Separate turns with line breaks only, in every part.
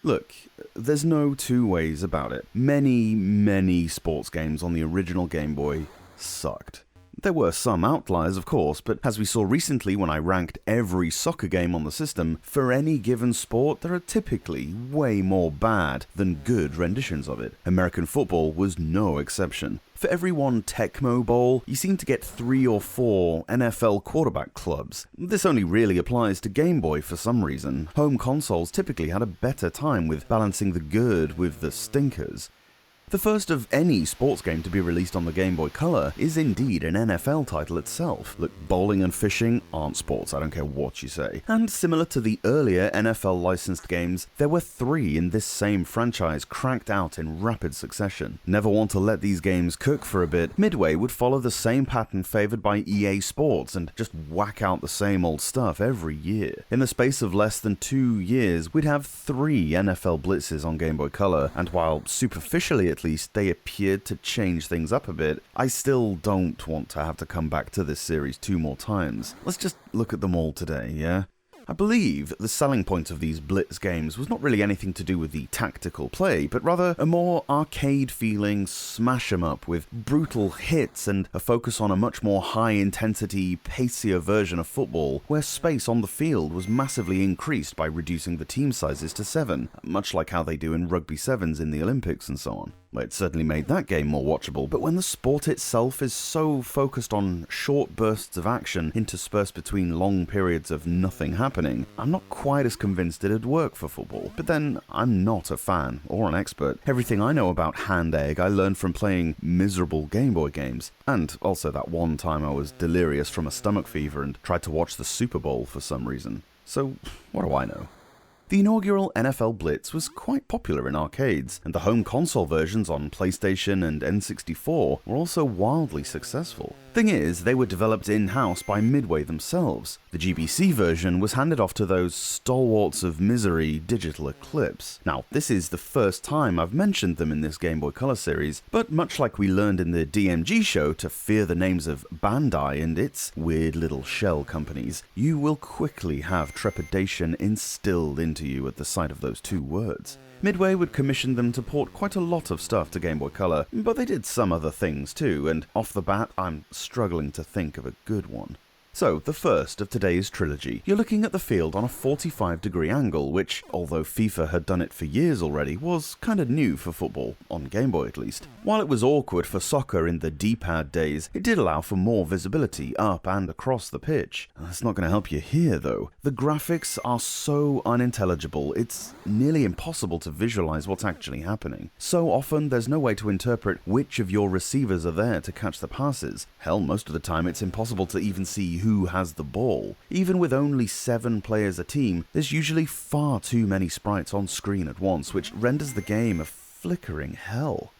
Look, there's no two ways about it. Many sports games on the original Game Boy sucked. There were some outliers, of course, but as we saw recently when I ranked every soccer game on the system, for any given sport, there are typically way more bad than good renditions of it. American football was no exception. For every one Tecmo Bowl, you seem to get 3 or 4 NFL quarterback clubs. This only really applies to Game Boy for some reason. Home consoles typically had a better time with balancing the good with the stinkers. The first of any sports game to be released on the Game Boy Color is indeed an NFL title itself. Look, bowling and fishing aren't sports, I don't care what you say. And similar to the earlier NFL licensed games, there were 3 in this same franchise cranked out in rapid succession. Never want to let these games cook for a bit, Midway would follow the same pattern favored by EA Sports and just whack out the same old stuff every year. In the space of less than 2 years, we'd have 3 NFL Blitzes on Game Boy Color, and while superficially at least they appeared to change things up a bit, I still don't want to have to come back to this series 2 more times. Let's just look at them all today, yeah? I believe the selling point of these Blitz games was not really anything to do with the tactical play, but rather a more arcade-feeling smash-em-up with brutal hits and a focus on a much more high-intensity, pacier version of football, where space on the field was massively increased by reducing the team sizes to 7, much like how they do in Rugby Sevens in the Olympics and so on. It certainly made that game more watchable, but when the sport itself is so focused on short bursts of action interspersed between long periods of nothing happening, I'm not quite as convinced it'd work for football. But then, I'm not a fan or an expert. Everything I know about hand egg I learned from playing miserable Game Boy games, and also that one time I was delirious from a stomach fever and tried to watch the Super Bowl for some reason. So, what do I know? The inaugural NFL Blitz was quite popular in arcades, and the home console versions on PlayStation and N64 were also wildly successful. Thing is, they were developed in-house by Midway themselves. The GBC version was handed off to those stalwarts of misery, Digital Eclipse. Now, this is the first time I've mentioned them in this Game Boy Color series, but much like we learned in the DMG show to fear the names of Bandai and its weird little shell companies, you will quickly have trepidation instilled into you at the sight of those 2 words. Midway would commission them to port quite a lot of stuff to Game Boy Color, but they did some other things too, and off the bat, I'm struggling to think of a good one. So, the first of today's trilogy. You're looking at the field on a 45-degree angle, which, although FIFA had done it for years already, was kinda new for football, on Game Boy at least. While it was awkward for soccer in the D-pad days, it did allow for more visibility up and across the pitch. That's not going to help you here, though. The graphics are so unintelligible, it's nearly impossible to visualize what's actually happening. So often, there's no way to interpret which of your receivers are there to catch the passes. Hell, most of the time it's impossible to even see who has the ball. Even with only 7 players a team, there's usually far too many sprites on screen at once, which renders the game a flickering hell.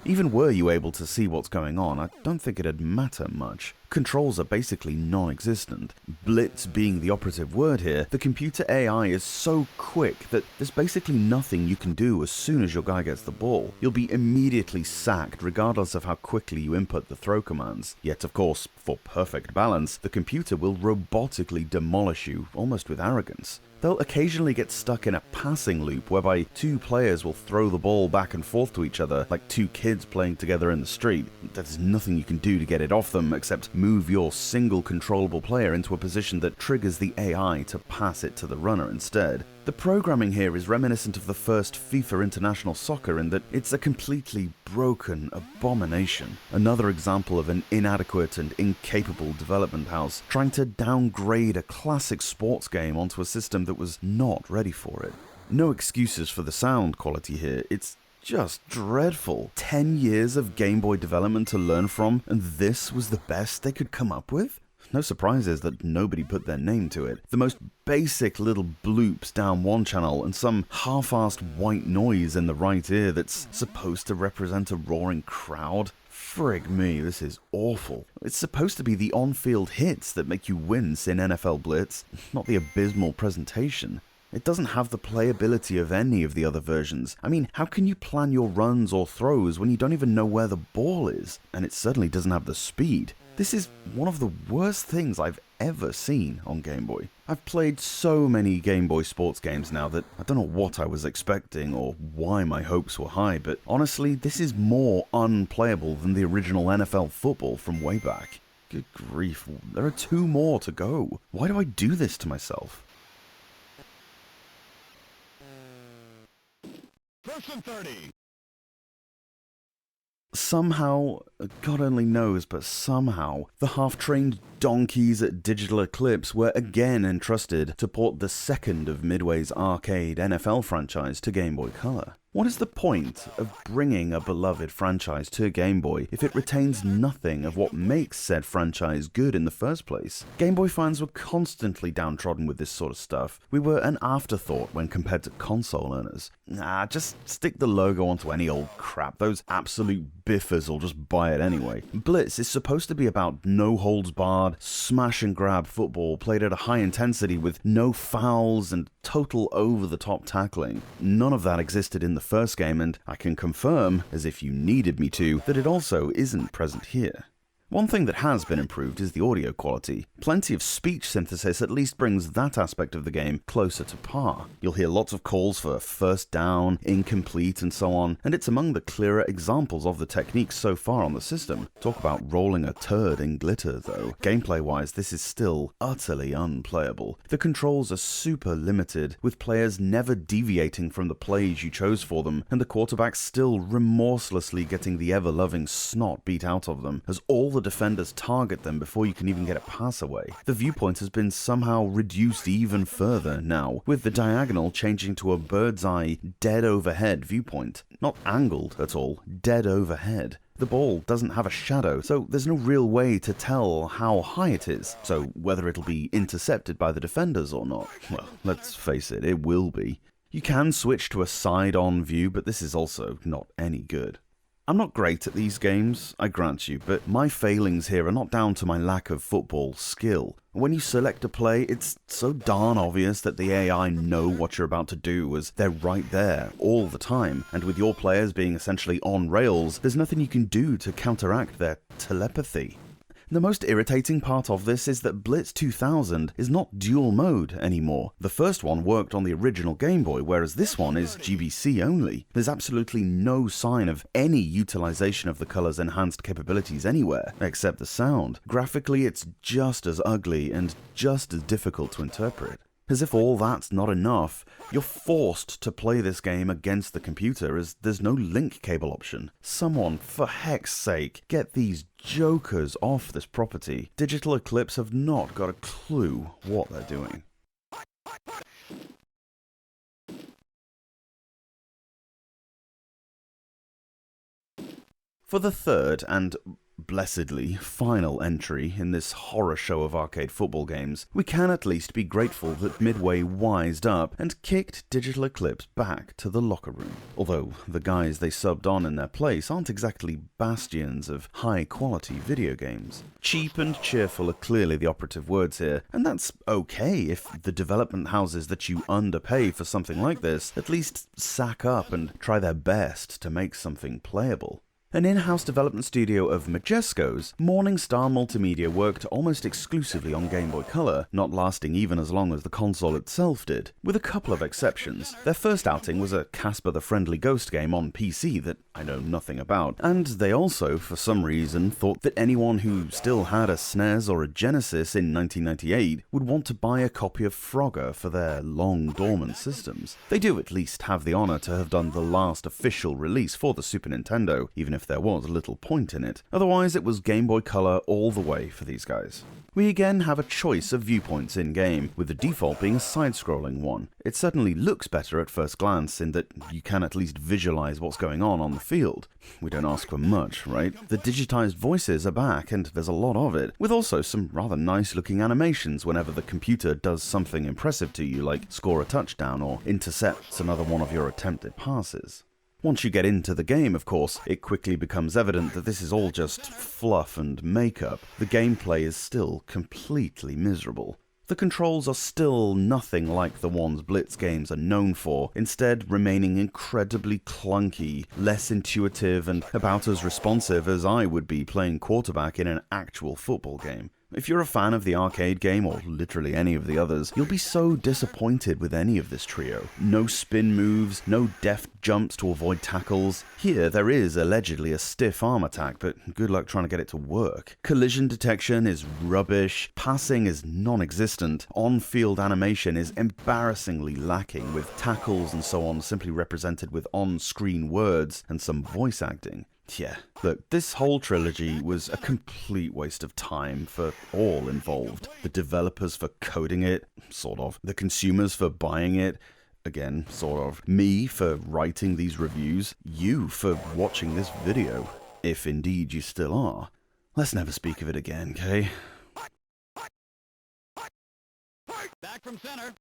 Even were you able to see what's going on, I don't think it'd matter much. Controls are basically non-existent. Blitz being the operative word here, the computer AI is so quick that there's basically nothing you can do as soon as your guy gets the ball. You'll be immediately sacked regardless of how quickly you input the throw commands. Yet of course, for perfect balance, the computer will robotically demolish you, almost with arrogance. They'll occasionally get stuck in a passing loop whereby 2 players will throw the ball back and forth to each other like 2 kids playing together in the street. There's nothing you can do to get it off them except move your single controllable player into a position that triggers the AI to pass it to the runner instead. The programming here is reminiscent of the first FIFA International Soccer in that it's a completely broken abomination. Another example of an inadequate and incapable development house trying to downgrade a classic sports game onto a system that was not ready for it. No excuses for the sound quality here, it's just dreadful. 10 years of Game Boy development to learn from, and this was the best they could come up with? No surprises that nobody put their name to it. The most basic little bloops down one channel and some half-assed white noise in the right ear that's supposed to represent a roaring crowd. Frig me, this is awful. It's supposed to be the on-field hits that make you wince in NFL Blitz, not the abysmal presentation. It doesn't have the playability of any of the other versions. I mean, how can you plan your runs or throws when you don't even know where the ball is? And it certainly doesn't have the speed. This is one of the worst things I've ever seen on Game Boy. I've played so many Game Boy sports games now that I don't know what I was expecting or why my hopes were high, but honestly, this is more unplayable than the original NFL football from way back. Good grief, there are 2 more to go. Why do I do this to myself?
First and 30.
Somehow, God only knows, but somehow, the half-trained donkeys at Digital Eclipse were again entrusted to port the second of Midway's arcade NFL franchise to Game Boy Color. What is the point of bringing a beloved franchise to Game Boy if it retains nothing of what makes said franchise good in the first place? Game Boy fans were constantly downtrodden with this sort of stuff. We were an afterthought when compared to console owners. Just stick the logo onto any old crap. Those absolute biffers will just buy it anyway. Blitz is supposed to be about no-holds-barred, smash-and-grab football played at a high intensity with no fouls and total over-the-top tackling. None of that existed in the first game, and I can confirm, as if you needed me to, that it also isn't present here. One thing that has been improved is the audio quality. Plenty of speech synthesis at least brings that aspect of the game closer to par. You'll hear lots of calls for first down, incomplete, and so on, and it's among the clearer examples of the techniques so far on the system. Talk about rolling a turd in glitter, though. Gameplay-wise, this is still utterly unplayable. The controls are super limited, with players never deviating from the plays you chose for them, and the quarterbacks still remorselessly getting the ever-loving snot beat out of them, as all the defenders target them before you can even get a pass away. The viewpoint has been somehow reduced even further now, with the diagonal changing to a bird's eye, dead overhead viewpoint. Not angled at all, dead overhead. The ball doesn't have a shadow, so there's no real way to tell how high it is, so whether it'll be intercepted by the defenders or not. Well, let's face it, it will be. You can switch to a side-on view, but this is also not any good. I'm not great at these games, I grant you, but my failings here are not down to my lack of football skill. When you select a play, it's so darn obvious that the AI know what you're about to do, as they're right there all the time, and with your players being essentially on rails, there's nothing you can do to counteract their telepathy. The most irritating part of this is that Blitz 2000 is not dual mode anymore. The first one worked on the original Game Boy, whereas this one is GBC only. There's absolutely no sign of any utilization of the color's enhanced capabilities anywhere, except the sound. Graphically, it's just as ugly and just as difficult to interpret. As if all that's not enough, you're forced to play this game against the computer as there's no link cable option. Someone, for heck's sake, get these jokers off this property. Digital Eclipse have not got a clue what they're doing. For the third and blessedly final entry in this horror show of arcade football games, we can at least be grateful that Midway wised up and kicked Digital Eclipse back to the locker room. Although the guys they subbed on in their place aren't exactly bastions of high-quality video games. Cheap and cheerful are clearly the operative words here, and that's okay if the development houses that you underpay for something like this at least sack up and try their best to make something playable. An in-house development studio of Majesco's, Morningstar Multimedia worked almost exclusively on Game Boy Color, not lasting even as long as the console itself did, with a couple of exceptions. Their first outing was a Casper the Friendly Ghost game on PC that I know nothing about, and they also, for some reason, thought that anyone who still had a SNES or a Genesis in 1998 would want to buy a copy of Frogger for their long-dormant systems. They do at least have the honor to have done the last official release for the Super Nintendo, even if there was little point in it. Otherwise, it was Game Boy Color all the way for these guys. We again have a choice of viewpoints in-game, with the default being a side-scrolling one. It certainly looks better at first glance in that you can at least visualize what's going on the field. We don't ask for much, right? The digitized voices are back, and there's a lot of it, with also some rather nice-looking animations whenever the computer does something impressive to you, like score a touchdown or intercepts another one of your attempted passes. Once you get into the game, of course, it quickly becomes evident that this is all just fluff and makeup. The gameplay is still completely miserable. The controls are still nothing like the ones Blitz games are known for, instead remaining incredibly clunky, less intuitive, and about as responsive as I would be playing quarterback in an actual football game. If you're a fan of the arcade game, or literally any of the others, you'll be so disappointed with any of this trio. No spin moves, no deft jumps to avoid tackles. Here, there is allegedly a stiff arm attack, but good luck trying to get it to work. Collision detection is rubbish, passing is non-existent, on-field animation is embarrassingly lacking, with tackles and so on simply represented with on-screen words and some voice acting. Yeah, look, this whole trilogy was a complete waste of time for all involved. The developers for coding it, sort of. The consumers for buying it, again, sort of. Me for writing these reviews. You for watching this video, if indeed you still are. Let's never speak of it again, okay?
Back from center.